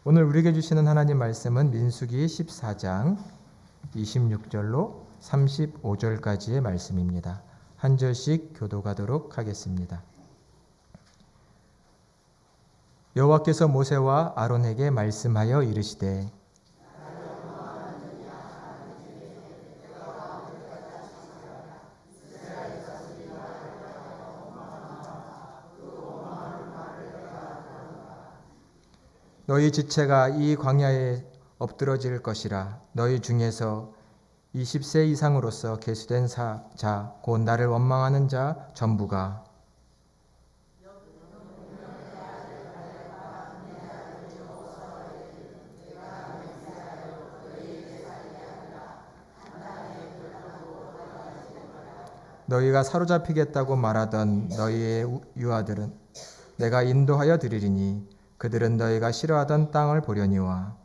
오늘 우리에게 주시는 하나님 말씀은 민수기 14장 26절로 35절까지의 말씀입니다. 한 절씩 교독하도록 하겠습니다. 여호와께서 모세와 아론에게 말씀하여 이르시되 너희 지체가 이 광야에 엎드러질 것이라. 너희 중에서 20세 이상으로서 계수된 자 곧 나를 원망하는 자 전부가 너희가 사로잡히겠다고 말하던 너희의 유아들은 내가 인도하여 드리리니 그들은 너희가 싫어하던 땅을 보려니와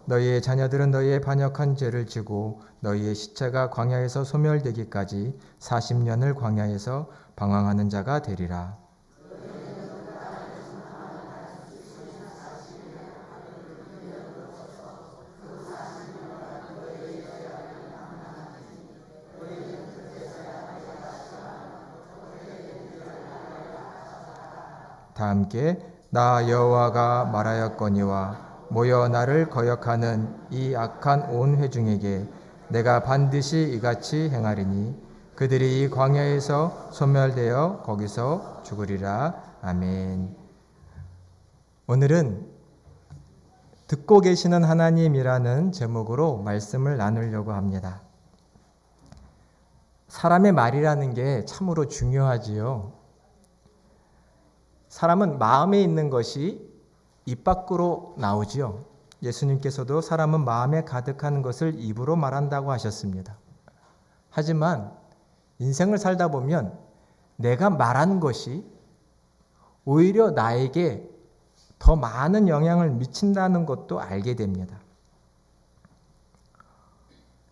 너희의 자녀들은 너희의 반역한 죄를 지고 너희의 시체가 광야에서 소멸되기까지 40년을 광야에서 방황하는 자가 되리라. 다 함께 나 여호와가 말하였거니와 모여 나를 거역하는 이 악한 온 회중에게 내가 반드시 이같이 행하리니 그들이 이 광야에서 소멸되어 거기서 죽으리라. 아멘. 오늘은 듣고 계시는 하나님이라는 제목으로 말씀을 나누려고 합니다. 사람의 말이라는 게 참으로 중요하지요. 사람은 마음에 있는 것이 입 밖으로 나오지요. 예수님께서도 사람은 마음에 가득한 것을 입으로 말한다고 하셨습니다. 하지만 인생을 살다 보면 내가 말한 것이 오히려 나에게 더 많은 영향을 미친다는 것도 알게 됩니다.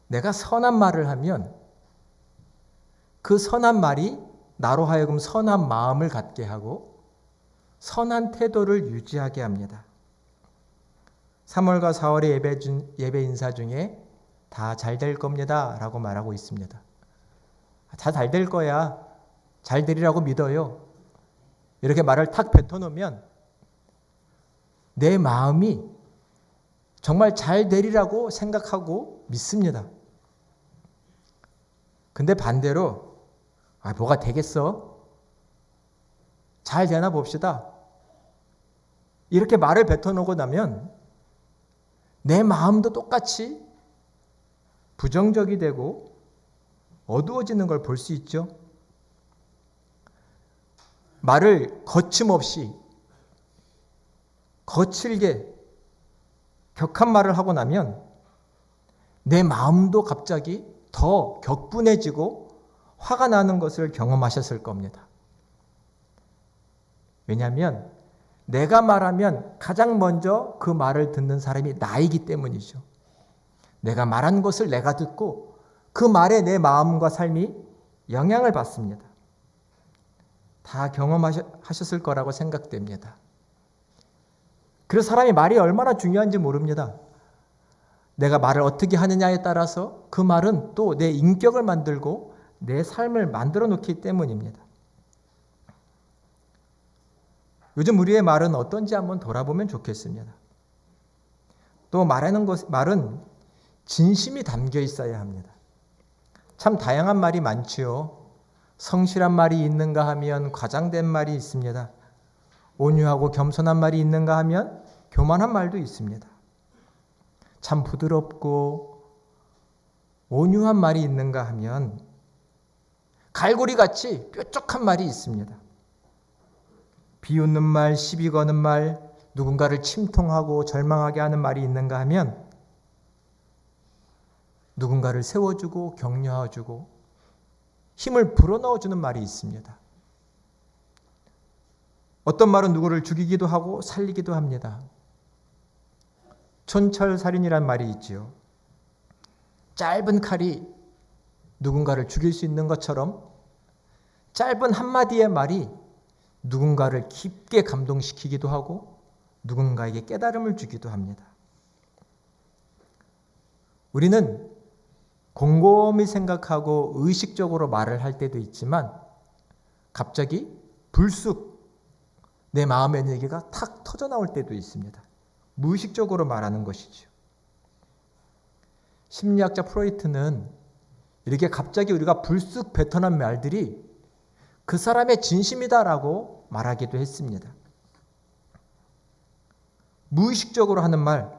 내가 선한 말을 하면 그 선한 말이 나로 하여금 선한 마음을 갖게 하고 선한 태도를 유지하게 합니다. 3월과 4월의 예배 인사 중에 다 잘 될 겁니다 라고 말하고 있습니다. 다 잘 될 거야. 잘 되리라고 믿어요. 이렇게 말을 탁 뱉어놓으면 내 마음이 정말 잘 되리라고 생각하고 믿습니다. 근데 반대로 뭐가 되겠어? 잘 되나 봅시다. 이렇게 말을 뱉어놓고 나면 내 마음도 똑같이 부정적이 되고 어두워지는 걸 볼 수 있죠. 말을 거침없이 거칠게 격한 말을 하고 나면 내 마음도 갑자기 더 격분해지고 화가 나는 것을 경험하셨을 겁니다. 왜냐하면 내가 말하면 가장 먼저 그 말을 듣는 사람이 나이기 때문이죠. 내가 말한 것을 내가 듣고 그 말에 내 마음과 삶이 영향을 받습니다. 다 경험하셨을 거라고 생각됩니다. 그래서 사람이 말이 얼마나 중요한지 모릅니다. 내가 말을 어떻게 하느냐에 따라서 그 말은 또 내 인격을 만들고 내 삶을 만들어 놓기 때문입니다. 요즘 우리의 말은 어떤지 한번 돌아보면 좋겠습니다. 또 말은 진심이 담겨 있어야 합니다. 참 다양한 말이 많지요. 성실한 말이 있는가 하면 과장된 말이 있습니다. 온유하고 겸손한 말이 있는가 하면 교만한 말도 있습니다. 참 부드럽고 온유한 말이 있는가 하면 갈고리같이 뾰족한 말이 있습니다. 비웃는 말, 시비 거는 말, 누군가를 침통하고 절망하게 하는 말이 있는가 하면 누군가를 세워주고 격려해주고 힘을 불어넣어주는 말이 있습니다. 어떤 말은 누구를 죽이기도 하고 살리기도 합니다. 촌철살인이란 말이 있지요. 짧은 칼이 누군가를 죽일 수 있는 것처럼 짧은 한마디의 말이 누군가를 깊게 감동시키기도 하고 누군가에게 깨달음을 주기도 합니다. 우리는 곰곰이 생각하고 의식적으로 말을 할 때도 있지만 갑자기 불쑥 내 마음의 있는 얘기가 탁 터져 나올 때도 있습니다. 무의식적으로 말하는 것이죠. 심리학자 프로이트는 이렇게 갑자기 우리가 불쑥 뱉어난 말들이 그 사람의 진심이다라고 말하기도 했습니다. 무의식적으로 하는 말,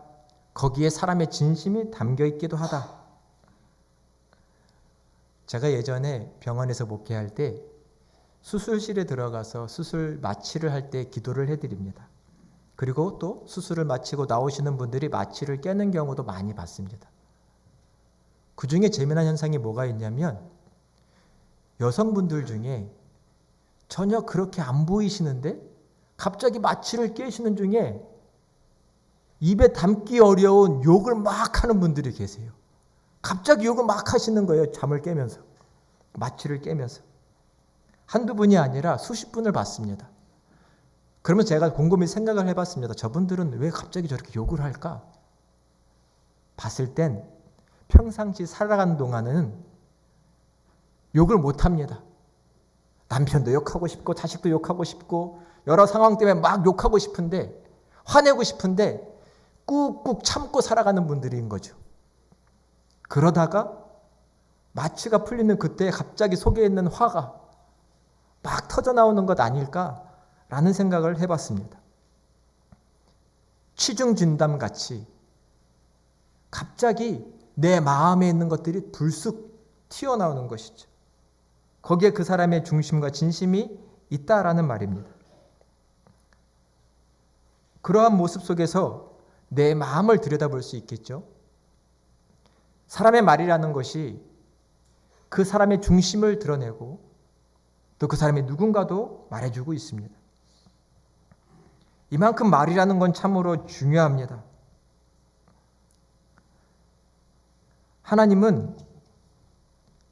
거기에 사람의 진심이 담겨 있기도 하다. 제가 예전에 병원에서 목회할 때 수술실에 들어가서 수술 마취를 할 때 기도를 해드립니다. 그리고 또 수술을 마치고 나오시는 분들이 마취를 깨는 경우도 많이 봤습니다. 그 중에 재미난 현상이 뭐가 있냐면 여성분들 중에 전혀 그렇게 안 보이시는데 갑자기 마취를 깨시는 중에 입에 담기 어려운 욕을 막 하는 분들이 계세요. 갑자기 욕을 막 하시는 거예요. 잠을 깨면서. 마취를 깨면서. 한두 분이 아니라 수십 분을 봤습니다. 그러면 제가 곰곰이 생각을 해봤습니다. 저분들은 왜 갑자기 저렇게 욕을 할까? 봤을 땐 평상시 살아가는 동안은 욕을 못합니다. 남편도 욕하고 싶고 자식도 욕하고 싶고 여러 상황 때문에 막 욕하고 싶은데 화내고 싶은데 꾹꾹 참고 살아가는 분들인 거죠. 그러다가 마취가 풀리는 그때 갑자기 속에 있는 화가 막 터져 나오는 것 아닐까라는 생각을 해봤습니다. 취중진담 같이 갑자기 내 마음에 있는 것들이 불쑥 튀어나오는 것이죠. 거기에 그 사람의 중심과 진심이 있다라는 말입니다. 그러한 모습 속에서 내 마음을 들여다볼 수 있겠죠. 사람의 말이라는 것이 그 사람의 중심을 드러내고 또 그 사람의 누군가도 말해주고 있습니다. 이만큼 말이라는 건 참으로 중요합니다. 하나님은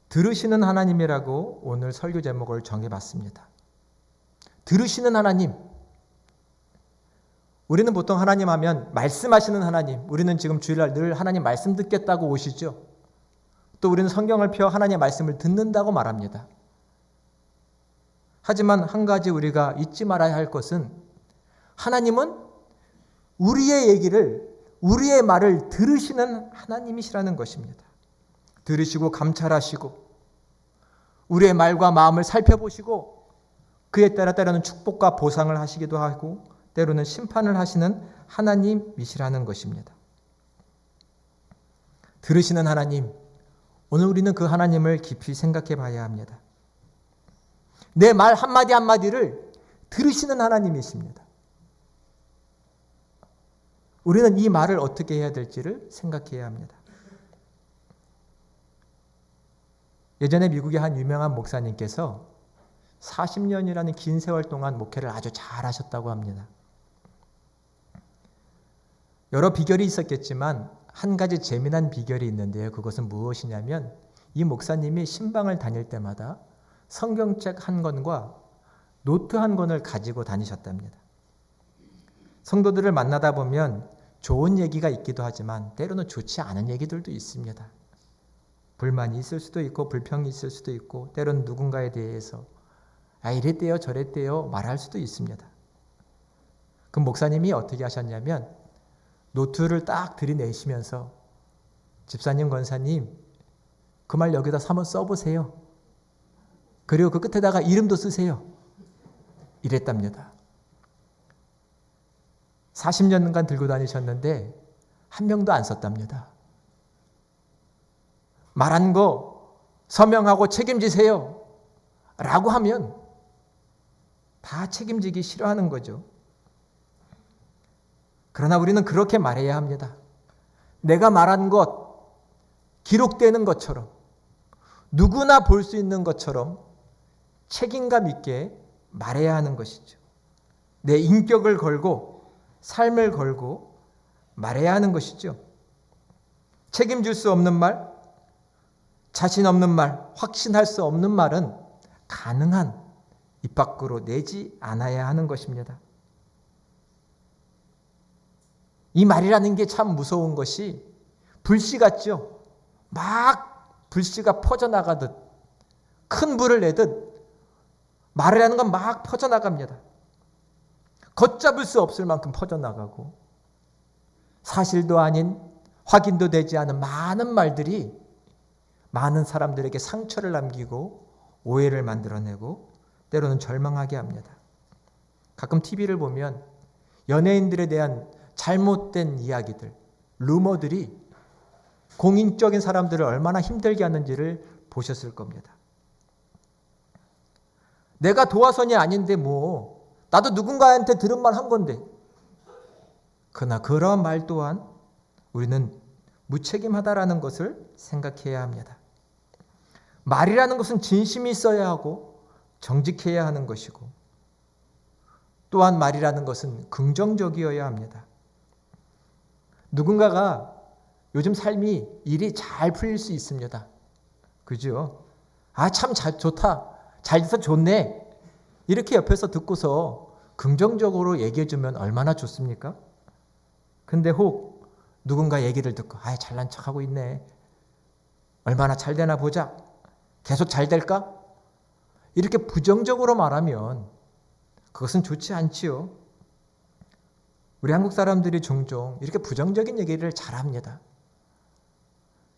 들으시는 하나님이라고 오늘 설교 제목을 정해봤습니다. 들으시는 하나님. 우리는 보통 하나님 하면 말씀하시는 하나님. 우리는 지금 주일날 늘 하나님 말씀 듣겠다고 오시죠. 또 우리는 성경을 펴 하나님의 말씀을 듣는다고 말합니다. 하지만 한 가지 우리가 잊지 말아야 할 것은 하나님은 우리의 얘기를, 우리의 말을 들으시는 하나님이시라는 것입니다. 들으시고 감찰하시고 우리의 말과 마음을 살펴보시고 그에 따라 때로는 축복과 보상을 하시기도 하고 때로는 심판을 하시는 하나님이시라는 것입니다. 들으시는 하나님, 오늘 우리는 그 하나님을 깊이 생각해 봐야 합니다. 내 말 한마디 한마디를 들으시는 하나님이십니다. 우리는 이 말을 어떻게 해야 될지를 생각해야 합니다. 예전에 미국의 한 유명한 목사님께서 40년이라는 긴 세월 동안 목회를 아주 잘 하셨다고 합니다. 여러 비결이 있었겠지만 한 가지 재미난 비결이 있는데요. 그것은 무엇이냐면 이 목사님이 신방을 다닐 때마다 성경책 한 권과 노트 한 권을 가지고 다니셨답니다. 성도들을 만나다 보면 좋은 얘기가 있기도 하지만 때로는 좋지 않은 얘기들도 있습니다. 불만이 있을 수도 있고 불평이 있을 수도 있고 때로는 누군가에 대해서 이랬대요 저랬대요 말할 수도 있습니다. 그 목사님이 어떻게 하셨냐면 노트를 딱 들이내시면서 집사님 권사님 그 말 여기다 한번 써보세요. 그리고 그 끝에다가 이름도 쓰세요. 이랬답니다. 40년간 들고 다니셨는데 한 명도 안 썼답니다. 말한 거 서명하고 책임지세요 라고 하면 다 책임지기 싫어하는 거죠. 그러나 우리는 그렇게 말해야 합니다. 내가 말한 것 기록되는 것처럼 누구나 볼 수 있는 것처럼 책임감 있게 말해야 하는 것이죠. 내 인격을 걸고 삶을 걸고 말해야 하는 것이죠. 책임질 수 없는 말, 자신 없는 말, 확신할 수 없는 말은 가능한 입 밖으로 내지 않아야 하는 것입니다. 이 말이라는 게 참 무서운 것이 불씨 같죠. 막 불씨가 퍼져나가듯 큰 불을 내듯 말이라는 건 막 퍼져나갑니다. 걷잡을 수 없을 만큼 퍼져나가고 사실도 아닌 확인도 되지 않은 많은 말들이 많은 사람들에게 상처를 남기고 오해를 만들어내고 때로는 절망하게 합니다. 가끔 TV를 보면 연예인들에 대한 잘못된 이야기들, 루머들이 공인적인 사람들을 얼마나 힘들게 하는지를 보셨을 겁니다. 내가 도화선이 아닌데 뭐 나도 누군가한테 들은 말 한 건데, 그러나 그러한 말 또한 우리는 무책임하다라는 것을 생각해야 합니다. 말이라는 것은 진심이 있어야 하고 정직해야 하는 것이고, 또한 말이라는 것은 긍정적이어야 합니다. 누군가가 요즘 삶이 일이 잘 풀릴 수 있습니다. 그죠? 아, 참 좋다. 잘 돼서 좋네. 이렇게 옆에서 듣고서 긍정적으로 얘기해주면 얼마나 좋습니까? 근데 혹 누군가 얘기를 듣고 아, 잘난 척하고 있네. 얼마나 잘 되나 보자. 계속 잘 될까? 이렇게 부정적으로 말하면 그것은 좋지 않지요. 우리 한국 사람들이 종종 이렇게 부정적인 얘기를 잘합니다.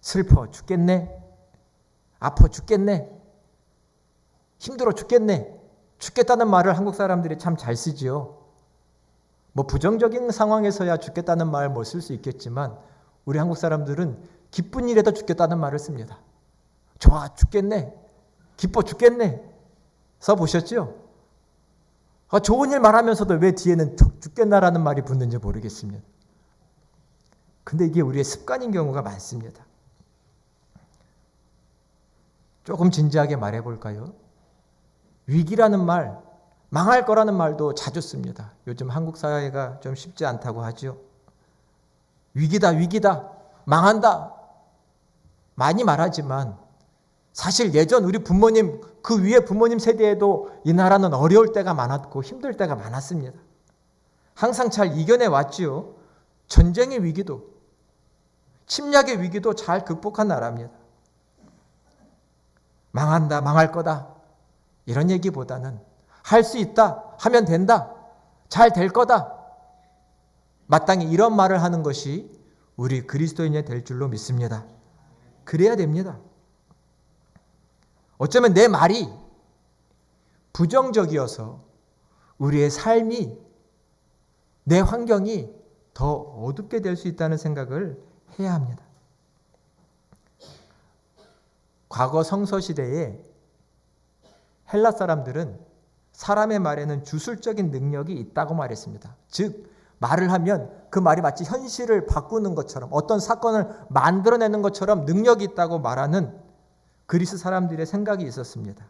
슬퍼 죽겠네. 아파 죽겠네. 힘들어 죽겠네. 죽겠다는 말을 한국 사람들이 참 잘 쓰지요. 뭐 부정적인 상황에서야 죽겠다는 말 뭐 쓸 수 있겠지만 우리 한국 사람들은 기쁜 일에도 죽겠다는 말을 씁니다. 좋아 죽겠네. 기뻐 죽겠네. 써보셨죠? 좋은 일 말하면서도 왜 뒤에는 죽겠나라는 말이 붙는지 모르겠습니다. 근데 이게 우리의 습관인 경우가 많습니다. 조금 진지하게 말해볼까요? 위기라는 말, 망할 거라는 말도 자주 씁니다. 요즘 한국 사회가 좀 쉽지 않다고 하죠. 위기다, 위기다, 망한다. 많이 말하지만 사실 예전 우리 부모님, 그 위에 부모님 세대에도 이 나라는 어려울 때가 많았고 힘들 때가 많았습니다. 항상 잘 이겨내 왔지요. 전쟁의 위기도, 침략의 위기도 잘 극복한 나라입니다. 망한다, 망할 거다. 이런 얘기보다는 할 수 있다, 하면 된다, 잘 될 거다. 마땅히 이런 말을 하는 것이 우리 그리스도인이 될 줄로 믿습니다. 그래야 됩니다. 어쩌면 내 말이 부정적이어서 우리의 삶이, 내 환경이 더 어둡게 될 수 있다는 생각을 해야 합니다. 과거 성서시대에 헬라 사람들은 사람의 말에는 주술적인 능력이 있다고 말했습니다. 즉 말을 하면 그 말이 마치 현실을 바꾸는 것처럼, 어떤 사건을 만들어내는 것처럼 능력이 있다고 말하는 그리스 사람들의 생각이 있었습니다.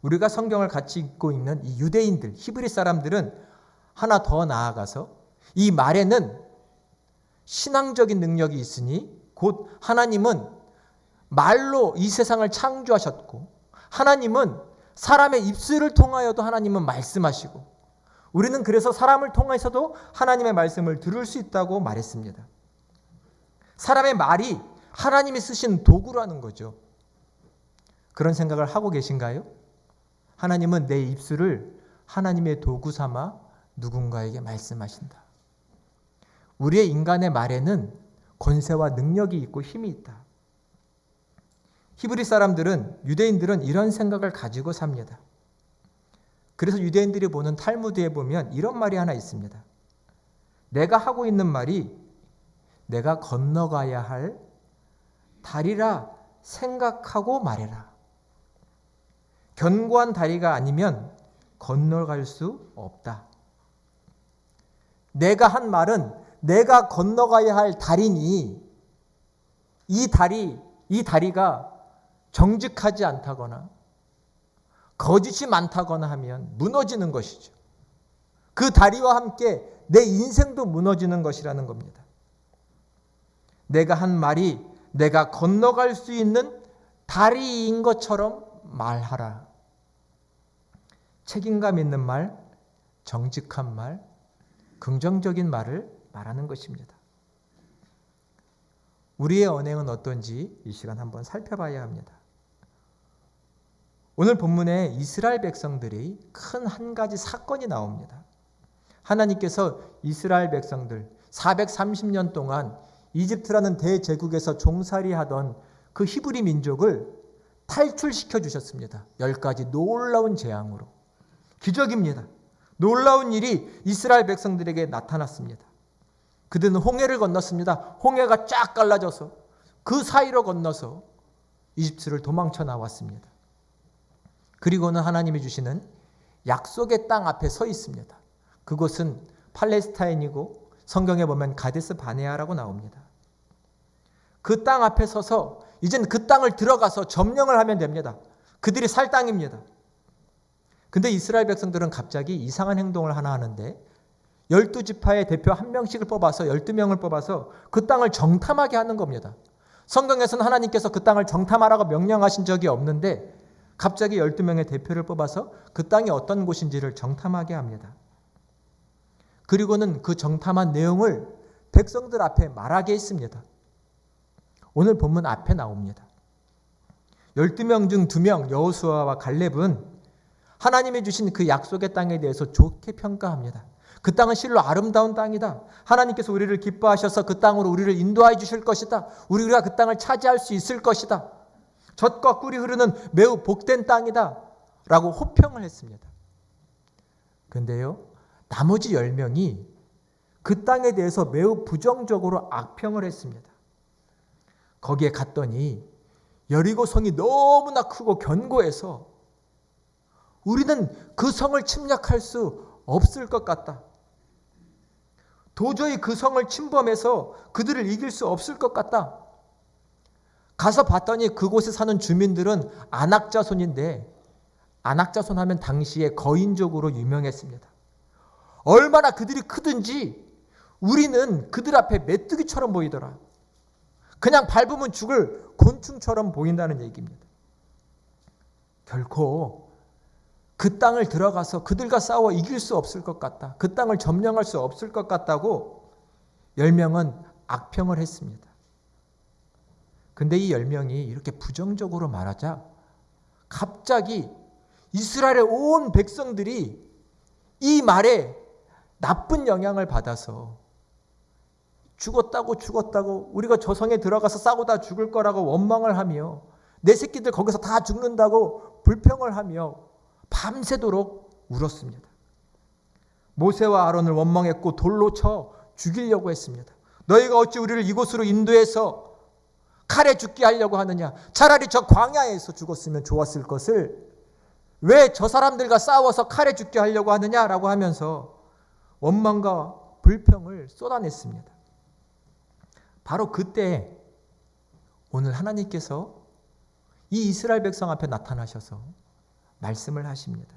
우리가 성경을 같이 읽고 있는 이 유대인들, 히브리 사람들은 하나 더 나아가서 이 말에는 신앙적인 능력이 있으니 곧 하나님은 말로 이 세상을 창조하셨고, 하나님은 사람의 입술을 통하여도 하나님은 말씀하시고, 우리는 그래서 사람을 통해서도 하나님의 말씀을 들을 수 있다고 말했습니다. 사람의 말이 하나님이 쓰신 도구라는 거죠. 그런 생각을 하고 계신가요? 하나님은 내 입술을 하나님의 도구 삼아 누군가에게 말씀하신다. 우리의 인간의 말에는 권세와 능력이 있고 힘이 있다. 히브리 사람들은, 유대인들은 이런 생각을 가지고 삽니다. 그래서 유대인들이 보는 탈무드에 보면 이런 말이 하나 있습니다. 내가 하고 있는 말이 내가 건너가야 할 다리라 생각하고 말해라. 견고한 다리가 아니면 건너갈 수 없다. 내가 한 말은 내가 건너가야 할 다리니 이 다리가 정직하지 않다거나 거짓이 많다거나 하면 무너지는 것이죠. 그 다리와 함께 내 인생도 무너지는 것이라는 겁니다. 내가 한 말이 내가 건너갈 수 있는 다리인 것처럼 말하라. 책임감 있는 말, 정직한 말, 긍정적인 말을 말하는 것입니다. 우리의 언행은 어떤지 이 시간 한번 살펴봐야 합니다. 오늘 본문에 이스라엘 백성들이 큰 한 가지 사건이 나옵니다. 하나님께서 이스라엘 백성들 430년 동안 이집트라는 대제국에서 종살이하던 그 히브리 민족을 탈출시켜 주셨습니다. 10가지 놀라운 재앙으로. 기적입니다. 놀라운 일이 이스라엘 백성들에게 나타났습니다. 그들은 홍해를 건넜습니다. 홍해가 쫙 갈라져서 그 사이로 건너서 이집트를 도망쳐 나왔습니다. 그리고는 하나님이 주시는 약속의 땅 앞에 서 있습니다. 그곳은 팔레스타인이고 성경에 보면 가데스 바네아라고 나옵니다. 그 땅 앞에 서서 이젠 그 땅을 들어가서 점령을 하면 됩니다. 그들이 살 땅입니다. 근데 이스라엘 백성들은 갑자기 이상한 행동을 하나 하는데 12지파의 대표 한 명씩을 뽑아서 12명을 뽑아서 그 땅을 정탐하게 하는 겁니다. 성경에서는 하나님께서 그 땅을 정탐하라고 명령하신 적이 없는데 갑자기 12명의 대표를 뽑아서 그 땅이 어떤 곳인지를 정탐하게 합니다. 그리고는 그 정탐한 내용을 백성들 앞에 말하게 했습니다. 오늘 본문 앞에 나옵니다. 12명 중 2명 여호수아와 갈렙은 하나님이 주신 그 약속의 땅에 대해서 좋게 평가합니다. 그 땅은 실로 아름다운 땅이다. 하나님께서 우리를 기뻐하셔서 그 땅으로 우리를 인도하여 주실 것이다. 우리가 그 땅을 차지할 수 있을 것이다. 젖과 꿀이 흐르는 매우 복된 땅이다. 라고 호평을 했습니다. 근데요, 나머지 10명이 그 땅에 대해서 매우 부정적으로 악평을 했습니다. 거기에 갔더니 여리고 성이 너무나 크고 견고해서 우리는 그 성을 침략할 수 없을 것 같다. 도저히 그 성을 침범해서 그들을 이길 수 없을 것 같다. 가서 봤더니 그곳에 사는 주민들은 안악자손인데 안악자손 하면 당시에 거인족으로 유명했습니다. 얼마나 그들이 크든지 우리는 그들 앞에 메뚜기처럼 보이더라. 그냥 밟으면 죽을 곤충처럼 보인다는 얘기입니다. 결코 그 땅을 들어가서 그들과 싸워 이길 수 없을 것 같다. 그 땅을 점령할 수 없을 것 같다고 10명은 악평을 했습니다. 근데 이 10명이 이렇게 부정적으로 말하자 갑자기 이스라엘의 온 백성들이 이 말에 나쁜 영향을 받아서 죽었다고 우리가 저 성에 들어가서 싸우다 죽을 거라고 원망을 하며 내 새끼들 거기서 다 죽는다고 불평을 하며 밤새도록 울었습니다. 모세와 아론을 원망했고 돌로 쳐 죽이려고 했습니다. 너희가 어찌 우리를 이곳으로 인도해서 칼에 죽게 하려고 하느냐. 차라리 저 광야에서 죽었으면 좋았을 것을 왜 저 사람들과 싸워서 칼에 죽게 하려고 하느냐라고 하면서 원망과 불평을 쏟아냈습니다. 바로 그때 오늘 하나님께서 이 이스라엘 백성 앞에 나타나셔서 말씀을 하십니다.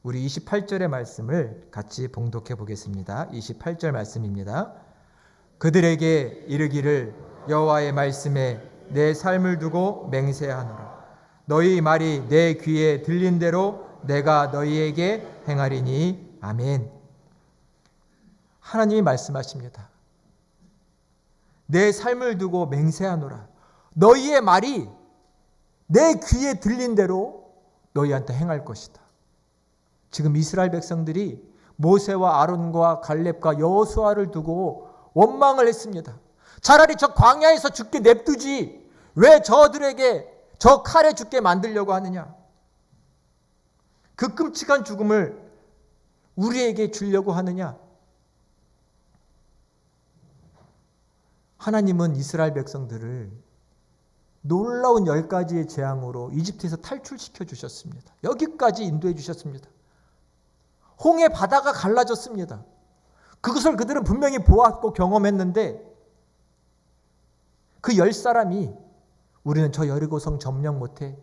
우리 28절의 말씀을 같이 봉독해 보겠습니다. 28절 말씀입니다. 그들에게 이르기를 여호와의 말씀에 내 삶을 두고 맹세하노라. 너희 말이 내 귀에 들린 대로 내가 너희에게 행하리니. 아멘. 하나님이 말씀하십니다. 내 삶을 두고 맹세하노라. 너희의 말이 내 귀에 들린 대로 너희한테 행할 것이다. 지금 이스라엘 백성들이 모세와 아론과 갈렙과 여호수아를 두고 원망을 했습니다. 차라리 저 광야에서 죽게 냅두지 왜 저들에게 저 칼에 죽게 만들려고 하느냐. 그 끔찍한 죽음을 우리에게 주려고 하느냐. 하나님은 이스라엘 백성들을 놀라운 10가지의 재앙으로 이집트에서 탈출시켜 주셨습니다. 여기까지 인도해 주셨습니다. 홍해 바다가 갈라졌습니다. 그것을 그들은 분명히 보았고 경험했는데 그 10사람이 우리는 저 여리고성 점령 못해.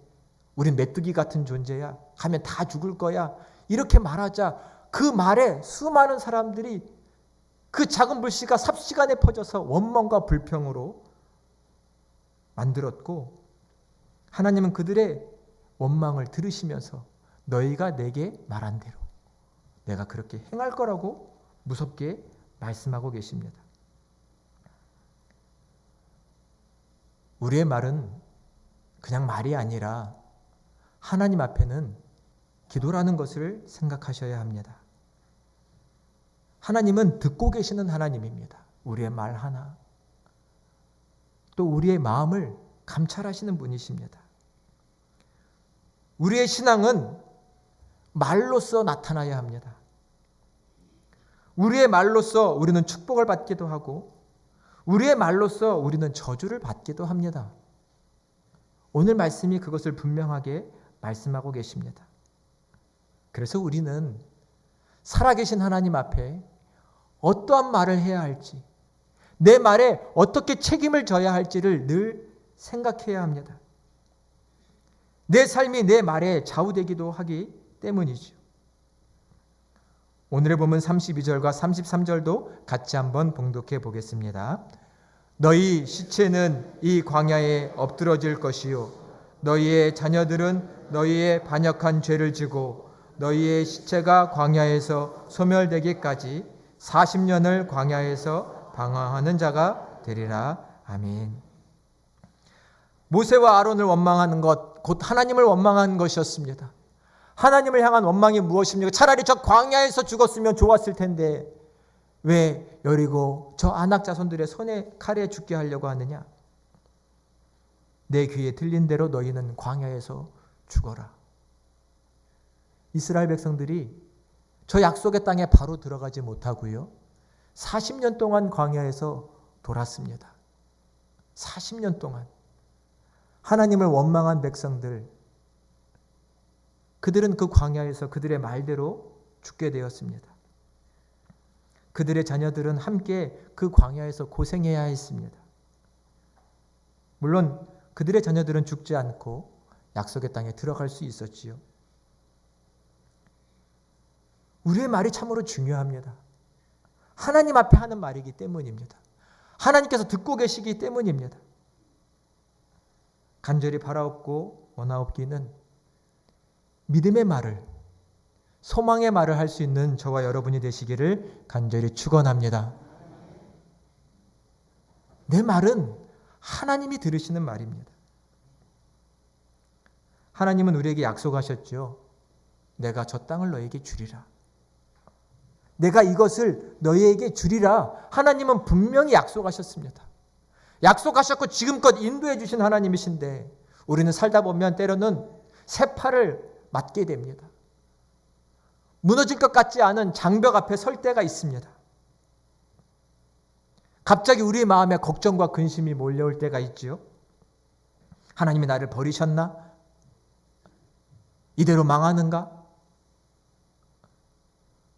우린 메뚜기 같은 존재야. 가면 다 죽을 거야. 이렇게 말하자 그 말에 수많은 사람들이 그 작은 불씨가 삽시간에 퍼져서 원망과 불평으로 만들었고 하나님은 그들의 원망을 들으시면서 너희가 내게 말한 대로 내가 그렇게 행할 거라고 무섭게 말씀하고 계십니다. 우리의 말은 그냥 말이 아니라 하나님 앞에는 기도라는 것을 생각하셔야 합니다. 하나님은 듣고 계시는 하나님입니다. 우리의 말 하나, 또 우리의 마음을 감찰하시는 분이십니다. 우리의 신앙은 말로써 나타나야 합니다. 우리의 말로써 우리는 축복을 받기도 하고 우리의 말로써 우리는 저주를 받기도 합니다. 오늘 말씀이 그것을 분명하게 말씀하고 계십니다. 그래서 우리는 살아계신 하나님 앞에 어떠한 말을 해야 할지, 내 말에 어떻게 책임을 져야 할지를 늘 생각해야 합니다. 내 삶이 내 말에 좌우되기도 하기 때문이죠. 오늘의 본문 32절과 33절도 같이 한번 봉독해 보겠습니다. 너희 시체는 이 광야에 엎드러질 것이요 너희의 자녀들은 너희의 반역한 죄를 지고 너희의 시체가 광야에서 소멸되기까지 40년을 광야에서 방황하는 자가 되리라. 아멘. 모세와 아론을 원망하는 것, 곧 하나님을 원망한 것이었습니다. 하나님을 향한 원망이 무엇입니까? 차라리 저 광야에서 죽었으면 좋았을 텐데 왜 여리고 저 아낙 자손들의 손에 칼에 죽게 하려고 하느냐? 내 귀에 들린 대로 너희는 광야에서 죽어라. 이스라엘 백성들이 저 약속의 땅에 바로 들어가지 못하고요. 40년 동안 광야에서 돌았습니다. 40년 동안 하나님을 원망한 백성들, 그들은 그 광야에서 그들의 말대로 죽게 되었습니다. 그들의 자녀들은 함께 그 광야에서 고생해야 했습니다. 물론 그들의 자녀들은 죽지 않고 약속의 땅에 들어갈 수 있었지요. 우리의 말이 참으로 중요합니다. 하나님 앞에 하는 말이기 때문입니다. 하나님께서 듣고 계시기 때문입니다. 간절히 바라옵고 원하옵기는 믿음의 말을, 소망의 말을 할 수 있는 저와 여러분이 되시기를 간절히 축원합니다. 내 말은 하나님이 들으시는 말입니다. 하나님은 우리에게 약속하셨죠. 내가 저 땅을 너에게 주리라. 내가 이것을 너희에게 주리라. 하나님은 분명히 약속하셨습니다. 약속하셨고 지금껏 인도해 주신 하나님이신데 우리는 살다 보면 때로는 새파를 맞게 됩니다. 무너질 것 같지 않은 장벽 앞에 설 때가 있습니다. 갑자기 우리의 마음에 걱정과 근심이 몰려올 때가 있지요. 하나님이 나를 버리셨나? 이대로 망하는가?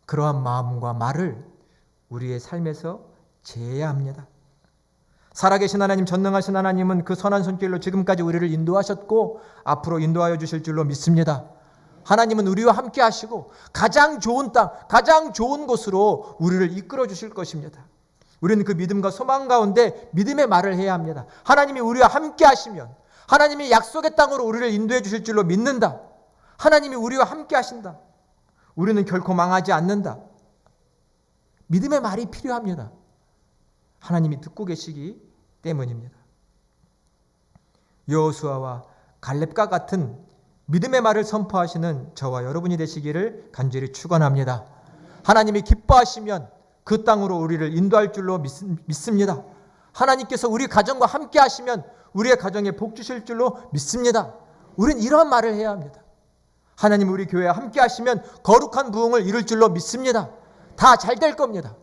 그러한 마음과 말을 우리의 삶에서 제해야 합니다. 살아계신 하나님, 전능하신 하나님은 그 선한 손길로 지금까지 우리를 인도하셨고 앞으로 인도하여 주실 줄로 믿습니다. 하나님은 우리와 함께 하시고 가장 좋은 땅, 가장 좋은 곳으로 우리를 이끌어 주실 것입니다. 우리는 그 믿음과 소망 가운데 믿음의 말을 해야 합니다. 하나님이 우리와 함께 하시면 하나님이 약속의 땅으로 우리를 인도해 주실 줄로 믿는다. 하나님이 우리와 함께 하신다. 우리는 결코 망하지 않는다. 믿음의 말이 필요합니다. 하나님이 듣고 계시기 때문입니다. 여호수아와 갈렙과 같은 믿음의 말을 선포하시는 저와 여러분이 되시기를 간절히 축원합니다. 하나님이 기뻐하시면 그 땅으로 우리를 인도할 줄로 믿습니다. 하나님께서 우리 가정과 함께 하시면 우리의 가정에 복 주실 줄로 믿습니다. 우리는 이러한 말을 해야 합니다. 하나님 우리 교회와 함께 하시면 거룩한 부흥을 이룰 줄로 믿습니다. 다 잘 될 겁니다.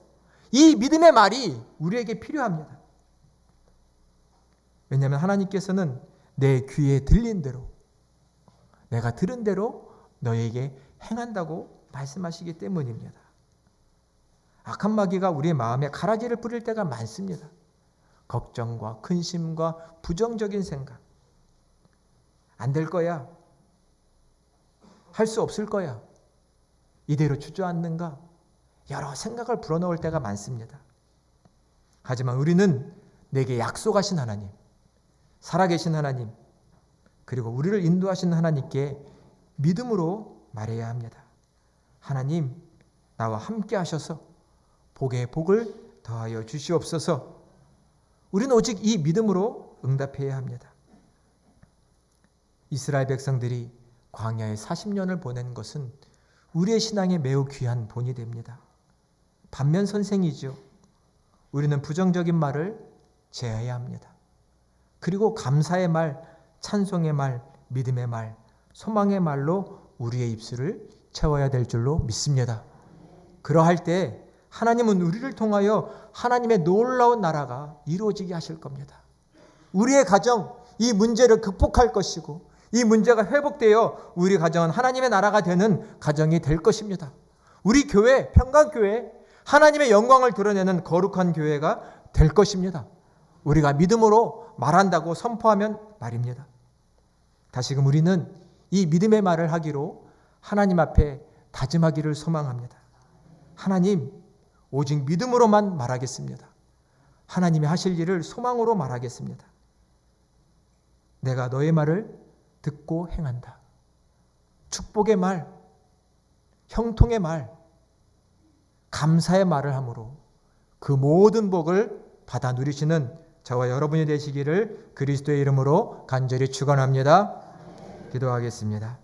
이 믿음의 말이 우리에게 필요합니다. 왜냐하면 하나님께서는 내 귀에 들린 대로, 내가 들은 대로 너에게 행한다고 말씀하시기 때문입니다. 악한 마귀가 우리의 마음에 가라지를 뿌릴 때가 많습니다. 걱정과 근심과 부정적인 생각. 안 될 거야. 할 수 없을 거야. 이대로 주저앉는가? 여러 생각을 불어넣을 때가 많습니다. 하지만 우리는 내게 약속하신 하나님, 살아계신 하나님, 그리고 우리를 인도하신 하나님께 믿음으로 말해야 합니다. 하나님, 나와 함께 하셔서 복에 복을 더하여 주시옵소서. 우리는 오직 이 믿음으로 응답해야 합니다. 이스라엘 백성들이 광야에 40년을 보낸 것은 우리의 신앙에 매우 귀한 본이 됩니다. 반면 선생이죠. 우리는 부정적인 말을 제어해야 합니다. 그리고 감사의 말, 찬송의 말, 믿음의 말, 소망의 말로 우리의 입술을 채워야 될 줄로 믿습니다. 그러할 때 하나님은 우리를 통하여 하나님의 놀라운 나라가 이루어지게 하실 겁니다. 우리의 가정, 이 문제를 극복할 것이고 이 문제가 회복되어 우리 가정은 하나님의 나라가 되는 가정이 될 것입니다. 우리 교회, 평강교회, 하나님의 영광을 드러내는 거룩한 교회가 될 것입니다. 우리가 믿음으로 말한다고 선포하면 말입니다. 다시금 우리는 이 믿음의 말을 하기로 하나님 앞에 다짐하기를 소망합니다. 하나님, 오직 믿음으로만 말하겠습니다. 하나님이 하실 일을 소망으로 말하겠습니다. 내가 너의 말을 듣고 행한다. 축복의 말, 형통의 말, 감사의 말을 함으로 그 모든 복을 받아 누리시는 저와 여러분이 되시기를 그리스도의 이름으로 간절히 축원합니다. 기도하겠습니다.